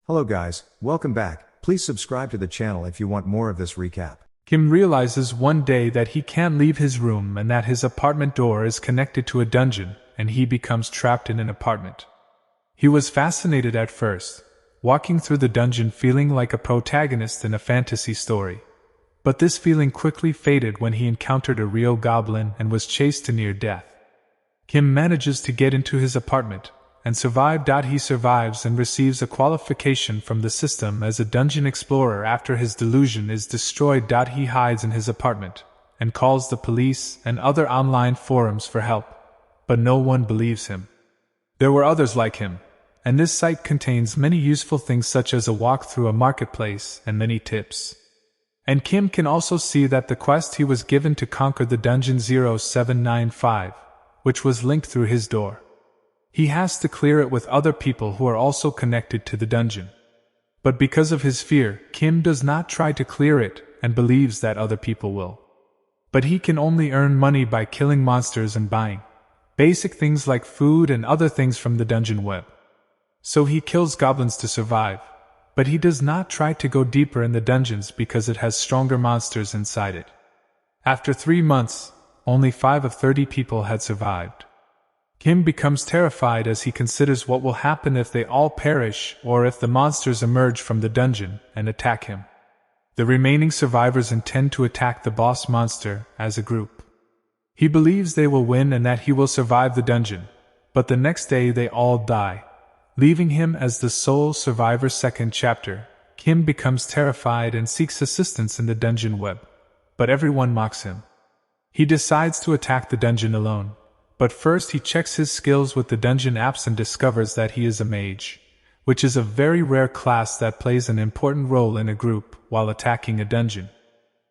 Hello guys, welcome back. Please subscribe to the channel if you want more of this recap. Kim realizes one day that he can't leave his room and that his apartment door is connected to a dungeon, and he becomes trapped in an apartment. He was fascinated at first, walking through the dungeon feeling like a protagonist in a fantasy story. But this feeling quickly faded when he encountered a real goblin and was chased to near death. Kim manages to get into his apartment and survive. He survives and receives a qualification from the system as a dungeon explorer after his delusion is destroyed. He hides in his apartment and calls the police and other online forums for help, but no one believes him. There were others like him, and this site contains many useful things such as a walk through a marketplace and many tips. And Kim can also see that the quest he was given to conquer the dungeon 0795, which was linked through his door. He has to clear it with other people who are also connected to the dungeon. But because of his fear, Kim does not try to clear it and believes that other people will. But he can only earn money by killing monsters and buying basic things like food and other things from the dungeon web. So he kills goblins to survive, but he does not try to go deeper in the dungeons because it has stronger monsters inside it. After 3 months, only 5 of 30 people had survived. Kim becomes terrified as he considers what will happen if they all perish or if the monsters emerge from the dungeon and attack him. The remaining survivors intend to attack the boss monster as a group. He believes they will win and that he will survive the dungeon, but the next day they all die, leaving him as the sole survivor. Second chapter, Kim becomes terrified and seeks assistance in the dungeon web, but everyone mocks him. He decides to attack the dungeon alone. But first he checks his skills with the dungeon apps and discovers that he is a mage, which is a very rare class that plays an important role in a group while attacking a dungeon.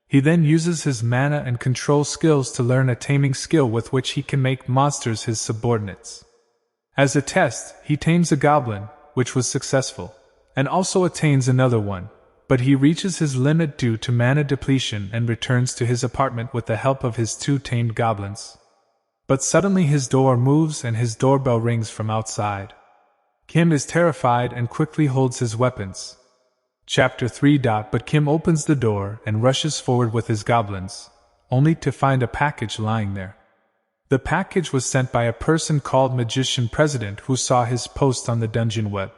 He then uses his mana and control skills to learn a taming skill with which he can make monsters his subordinates. As a test, he tames a goblin, which was successful, and also attains another one, but he reaches his limit due to mana depletion and returns to his apartment with the help of his 2 tamed goblins. But suddenly his door moves and his doorbell rings from outside. Kim is terrified and quickly holds his weapons. Chapter 3. But Kim opens the door and rushes forward with his goblins, only to find a package lying there. The package was sent by a person called Magician President who saw his post on the dungeon web.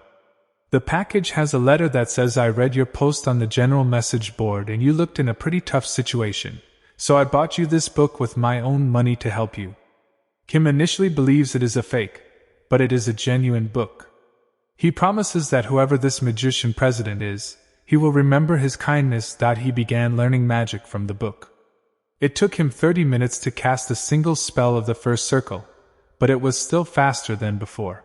The package has a letter that says, "I read your post on the general message board and you looked in a pretty tough situation, so I bought you this book with my own money to help you." Kim initially believes it is a fake, but it is a genuine book. He promises that whoever this magician president is, he will remember his kindness. He began learning magic from the book. It took him 30 minutes to cast a single spell of the first circle, but it was still faster than before.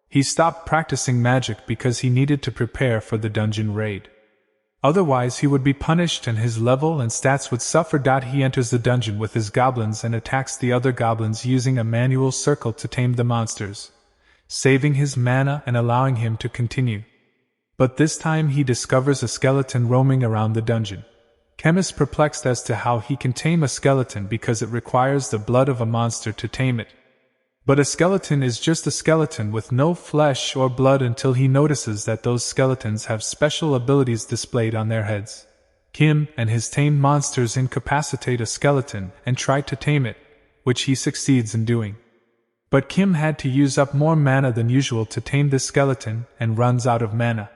He stopped practicing magic because he needed to prepare for the dungeon raid. Otherwise he would be punished and his level and stats would suffer. He enters the dungeon with his goblins and attacks the other goblins using a manual circle to tame the monsters, saving his mana and allowing him to continue. But this time he discovers a skeleton roaming around the dungeon. Kim is perplexed as to how he can tame a skeleton because it requires the blood of a monster to tame it. But a skeleton is just a skeleton with no flesh or blood until he notices that those skeletons have special abilities displayed on their heads. Kim and his tamed monsters incapacitate a skeleton and try to tame it, which he succeeds in doing. But Kim had to use up more mana than usual to tame this skeleton and runs out of mana.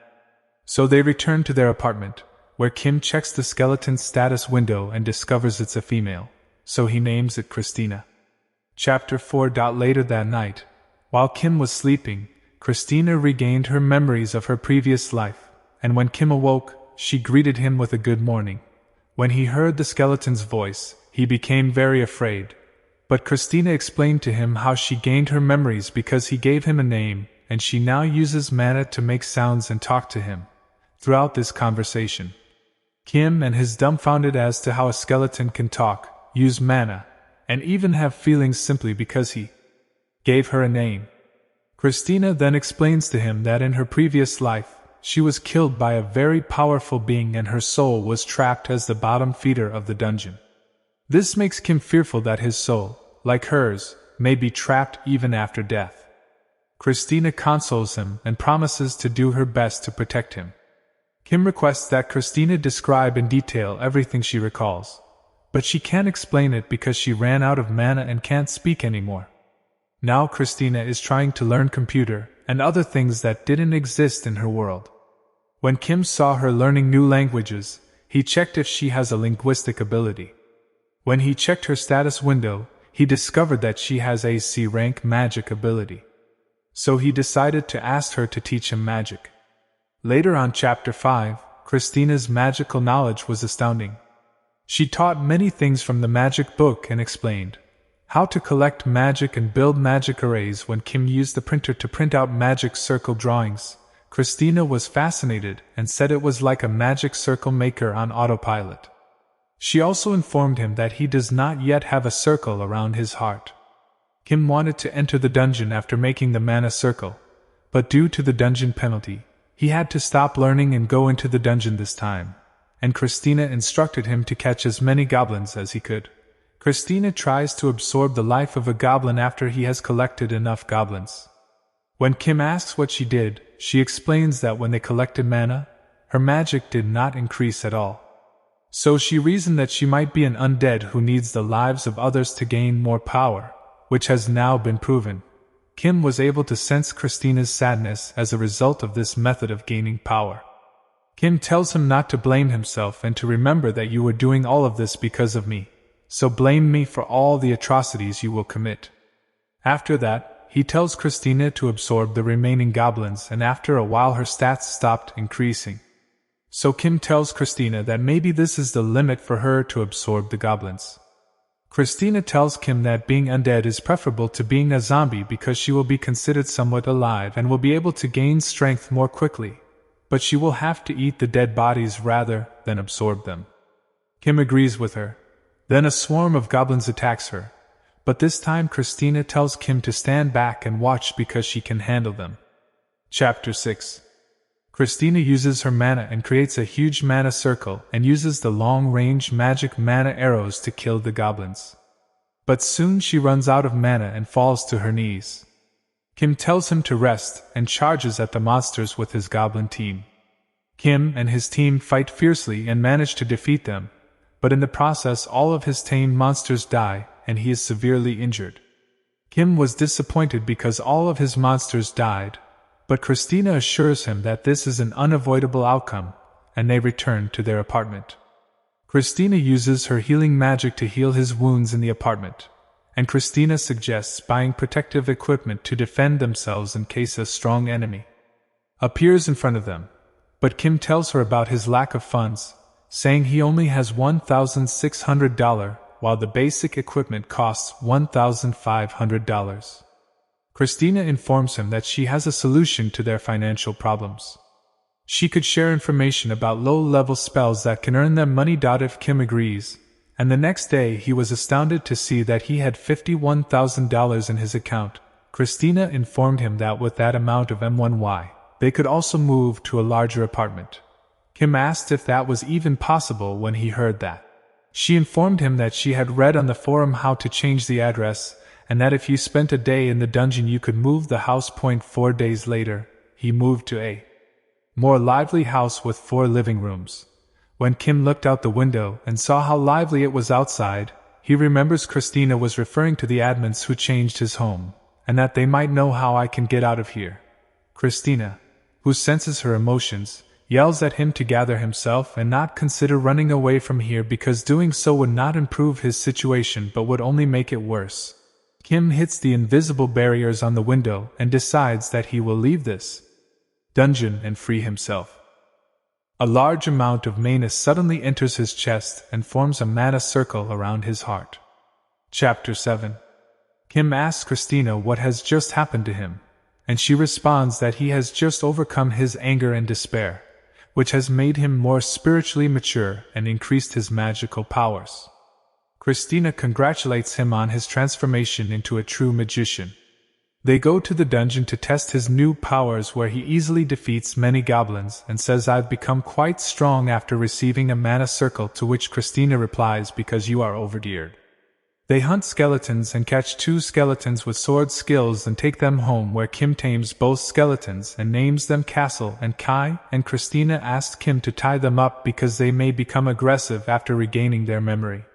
So they return to their apartment, where Kim checks the skeleton's status window and discovers it's a female, so he names it Christina. Chapter 4. Later that night, while Kim was sleeping, Christina regained her memories of her previous life, and when Kim awoke, she greeted him with a good morning. When he heard the skeleton's voice, he became very afraid. But Christina explained to him how she gained her memories because he gave him a name, and she now uses mana to make sounds and talk to him. Throughout this conversation, Kim and his dumbfounded as to how a skeleton can talk, use mana, and even have feelings simply because he gave her a name. Christina then explains to him that in her previous life, she was killed by a very powerful being and her soul was trapped as the bottom feeder of the dungeon. This makes Kim fearful that his soul, like hers, may be trapped even after death. Christina consoles him and promises to do her best to protect him. Kim requests that Christina describe in detail everything she recalls, but she can't explain it because she ran out of mana and can't speak anymore. Now Christina is trying to learn computer and other things that didn't exist in her world. When Kim saw her learning new languages, he checked if she has a linguistic ability. When he checked her status window, he discovered that she has a C rank magic ability. So he decided to ask her to teach him magic. Later on Chapter 5, Christina's magical knowledge was astounding. She taught many things from the magic book and explained how to collect magic and build magic arrays. When Kim used the printer to print out magic circle drawings, Christina was fascinated and said it was like a magic circle maker on autopilot. She also informed him that he does not yet have a circle around his heart. Kim wanted to enter the dungeon after making the mana circle, but due to the dungeon penalty, he had to stop learning and go into the dungeon this time, and Christina instructed him to catch as many goblins as he could. Christina tries to absorb the life of a goblin after he has collected enough goblins. When Kim asks what she did, she explains that when they collected mana, her magic did not increase at all. So she reasoned that she might be an undead who needs the lives of others to gain more power, which has now been proven. Kim was able to sense Christina's sadness as a result of this method of gaining power. Kim tells him not to blame himself and to remember that you were doing all of this because of me, so blame me for all the atrocities you will commit. After that, he tells Christina to absorb the remaining goblins, and after a while her stats stopped increasing. So Kim tells Christina that maybe this is the limit for her to absorb the goblins. Christina tells Kim that being undead is preferable to being a zombie because she will be considered somewhat alive and will be able to gain strength more quickly, but she will have to eat the dead bodies rather than absorb them. Kim agrees with her. Then a swarm of goblins attacks her, but this time Christina tells Kim to stand back and watch because she can handle them. Chapter 6. Christina uses her mana and creates a huge mana circle and uses the long-range magic mana arrows to kill the goblins. But soon she runs out of mana and falls to her knees. Kim tells him to rest and charges at the monsters with his goblin team. Kim and his team fight fiercely and manage to defeat them, but in the process all of his tamed monsters die and he is severely injured. Kim was disappointed because all of his monsters died, but Christina assures him that this is an unavoidable outcome, and they return to their apartment. Christina uses her healing magic to heal his wounds in the apartment, and Christina suggests buying protective equipment to defend themselves in case a strong enemy appears in front of them. But Kim tells her about his lack of funds, saying he only has $1,600, while the basic equipment costs $1,500. Christina informs him that she has a solution to their financial problems. She could share information about low-level spells that can earn them money. If Kim agrees, and the next day he was astounded to see that he had $51,000 in his account. Christina informed him that with that amount of M1Y, they could also move to a larger apartment. Kim asked if that was even possible when he heard that. She informed him that she had read on the forum how to change the address, and that if you spent a day in the dungeon you could move the house. 4 days later, he moved to a more lively house with 4 living rooms. When Kim looked out the window and saw how lively it was outside, he remembers Christina was referring to the admins who changed his home, and that they might know how I can get out of here. Christina, who senses her emotions, yells at him to gather himself and not consider running away from here because doing so would not improve his situation but would only make it worse. Kim hits the invisible barriers on the window and decides that he will leave this dungeon and free himself. A large amount of mana suddenly enters his chest and forms a mana circle around his heart. Chapter 7. Kim asks Christina what has just happened to him, and she responds that he has just overcome his anger and despair, which has made him more spiritually mature and increased his magical powers. Christina congratulates him on his transformation into a true magician. They go to the dungeon to test his new powers, where he easily defeats many goblins and says, "I've become quite strong after receiving a mana circle," to which Christina replies, "Because you are overgeared." They hunt skeletons and catch 2 skeletons with sword skills and take them home, where Kim tames both skeletons and names them Castle and Kai, and Christina asked Kim to tie them up because they may become aggressive after regaining their memory.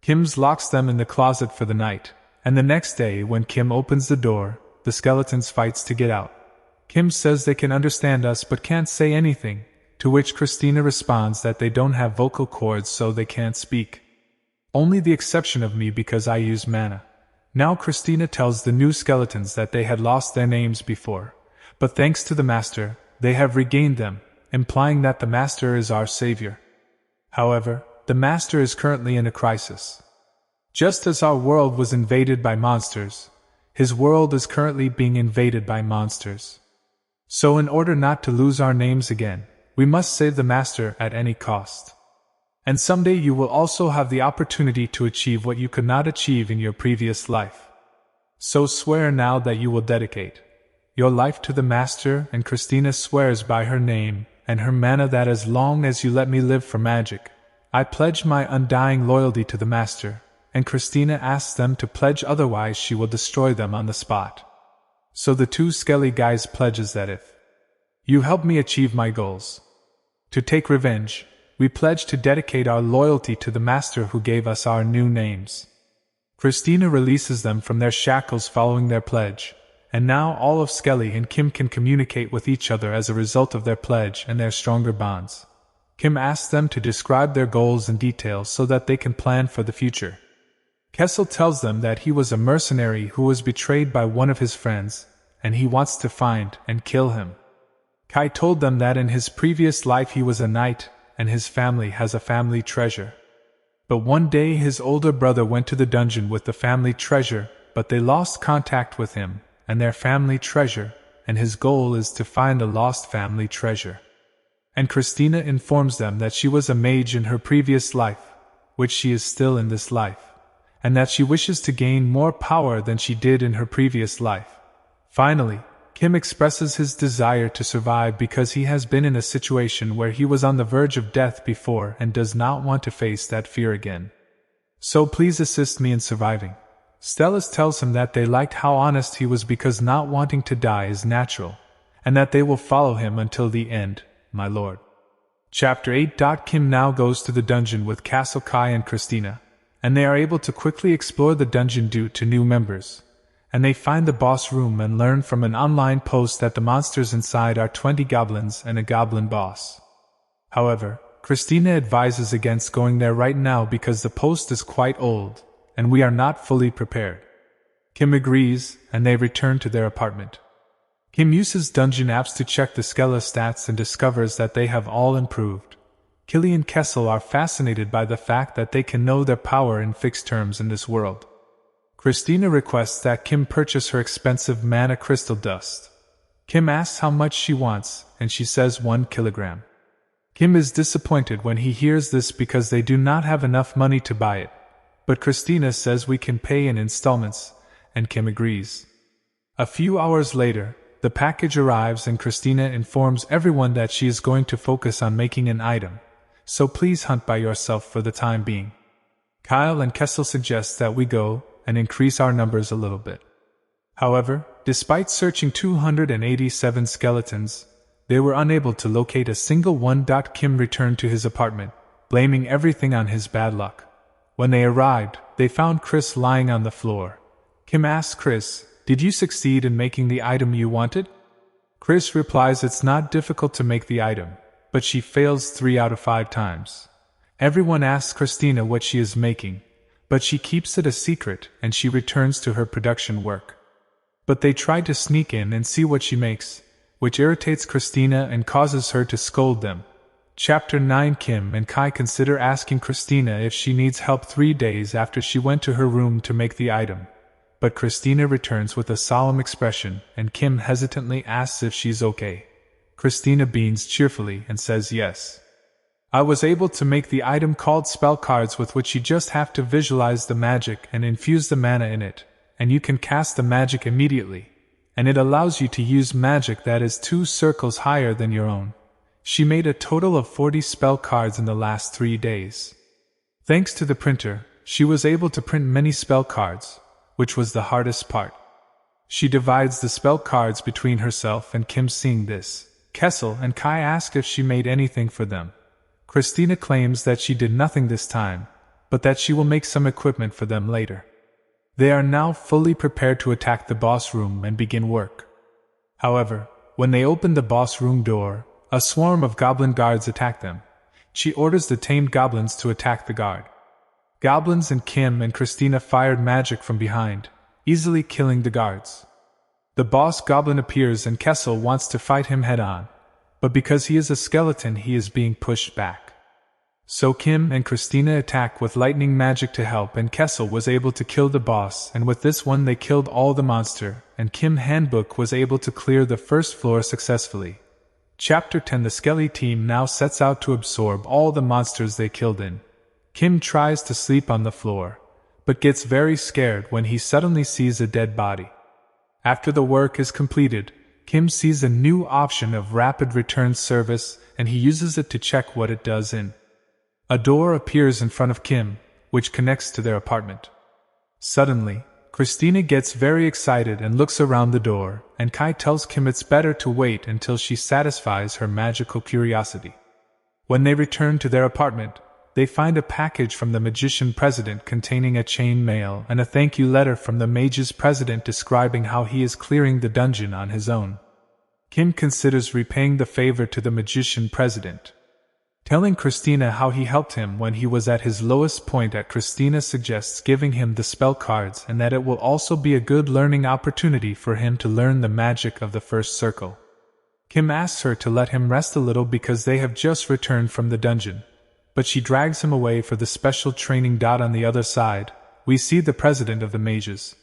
Kim locks them in the closet for the night, and the next day when Kim opens the door, the skeletons fights to get out. Kim says they can understand us but can't say anything, to which Christina responds that they don't have vocal cords so they can't speak. Only the exception of me because I use mana. Now Christina tells the new skeletons that they had lost their names before, but thanks to the master, they have regained them, implying that the master is our savior. However, the master is currently in a crisis. Just as our world was invaded by monsters, his world is currently being invaded by monsters. So in order not to lose our names again, we must save the master at any cost. And someday you will also have the opportunity to achieve what you could not achieve in your previous life. So swear now that you will dedicate your life to the master, and Christina swears by her name and her mana that as long as you let me live for magic, I pledge my undying loyalty to the master, and Christina asks them to pledge, otherwise she will destroy them on the spot. So the 2 skelly guys pledges that if you help me achieve my goals, to take revenge, we pledge to dedicate our loyalty to the master who gave us our new names. Christina releases them from their shackles following their pledge, and now all of Skelly and Kim can communicate with each other as a result of their pledge and their stronger bonds. Kim asks them to describe their goals in detail so that they can plan for the future. Kessel tells them that he was a mercenary who was betrayed by one of his friends, and he wants to find and kill him. Kai told them that in his previous life he was a knight, and his family has a family treasure. But one day his older brother went to the dungeon with the family treasure, but they lost contact with him and their family treasure, and his goal is to find the lost family treasure. And Christina informs them that she was a mage in her previous life, which she is still in this life, and that she wishes to gain more power than she did in her previous life. Finally, Kim expresses his desire to survive because he has been in a situation where he was on the verge of death before and does not want to face that fear again. So please assist me in surviving. Stellis tells him that they liked how honest he was because not wanting to die is natural, and that they will follow him until the end, my lord. Chapter 8. Kim now goes to the dungeon with Castle Kai and Christina, and they are able to quickly explore the dungeon due to new members. And they find the boss room and learn from an online post that the monsters inside are 20 goblins and a goblin boss. However, Christina advises against going there right now because the post is quite old, and we are not fully prepared. Kim agrees, and they return to their apartment. Kim uses dungeon apps to check the Skella stats and discovers that they have all improved. Killy and Kessel are fascinated by the fact that they can know their power in fixed terms in this world. Christina requests that Kim purchase her expensive mana crystal dust. Kim asks how much she wants, and she says 1 kilogram. Kim is disappointed when he hears this because they do not have enough money to buy it, but Christina says we can pay in installments, and Kim agrees. A few hours later, the package arrives and Christina informs everyone that she is going to focus on making an item, so please hunt by yourself for the time being. Kyle and Kessel suggest that we go and increase our numbers a little bit. However, despite searching 287 skeletons, they were unable to locate a single one. Kim returned to his apartment, blaming everything on his bad luck. When they arrived, they found Chris lying on the floor. Kim asks Chris, "Did you succeed in making the item you wanted?" Chris replies it's not difficult to make the item, but she fails 3 out of 5 times. Everyone asks Christina what she is making, but she keeps it a secret and she returns to her production work. But they try to sneak in and see what she makes, which irritates Christina and causes her to scold them. Chapter 9. Kim and Kai consider asking Christina if she needs help 3 days after she went to her room to make the item. But Christina returns with a solemn expression and Kim hesitantly asks if she's okay. Christina beams cheerfully and says yes. I was able to make the item called spell cards, with which you just have to visualize the magic and infuse the mana in it, and you can cast the magic immediately, and it allows you to use magic that is 2 circles higher than your own. She made a total of 40 spell cards in the last 3 days. Thanks to the printer, she was able to print many spell cards, which was the hardest part. She divides the spell cards between herself and Kim. Seeing this, Kessel and Kai ask if she made anything for them. Christina claims that she did nothing this time, but that she will make some equipment for them later. They are now fully prepared to attack the boss room and begin work. However, when they open the boss room door, a swarm of goblin guards attack them. She orders the tamed goblins to attack the guard. Goblins and Kim and Christina fired magic from behind, easily killing the guards. The boss goblin appears and Kessel wants to fight him head-on, but because he is a skeleton he is being pushed back. So Kim and Christina attack with lightning magic to help, and Kessel was able to kill the boss, and with this one they killed all the monster, and Kim Handbook was able to clear the first floor successfully. Chapter 10. The Skelly team now sets out to absorb all the monsters they killed in. Kim tries to sleep on the floor, but gets very scared when he suddenly sees a dead body. After the work is completed, Kim sees a new option of rapid return service, and he uses it to check what it does in. A door appears in front of Kim, which connects to their apartment. Suddenly, Christina gets very excited and looks around the door, and Kai tells Kim it's better to wait until she satisfies her magical curiosity. When they return to their apartment, they find a package from the magician president containing a chain mail and a thank you letter from the mage's president describing how he is clearing the dungeon on his own. Kim considers repaying the favor to the magician president, telling Christina how he helped him when he was at his lowest point. Christina suggests giving him the spell cards and that it will also be a good learning opportunity for him to learn the magic of the first circle. Kim asks her to let him rest a little because they have just returned from the dungeon, but she drags him away for the special training. On the other side, we see the president of the mages,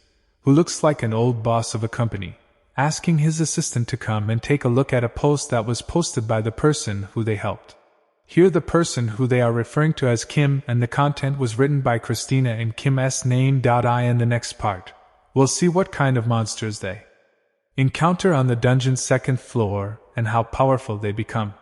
who looks like an old boss of a company, asking his assistant to come and take a look at a post that was posted by the person who they helped. Here the person who they are referring to as Kim, and the content was written by Christina in Kim's name. In the next part, we'll see what kind of monsters they encounter on the dungeon's second floor and how powerful they become.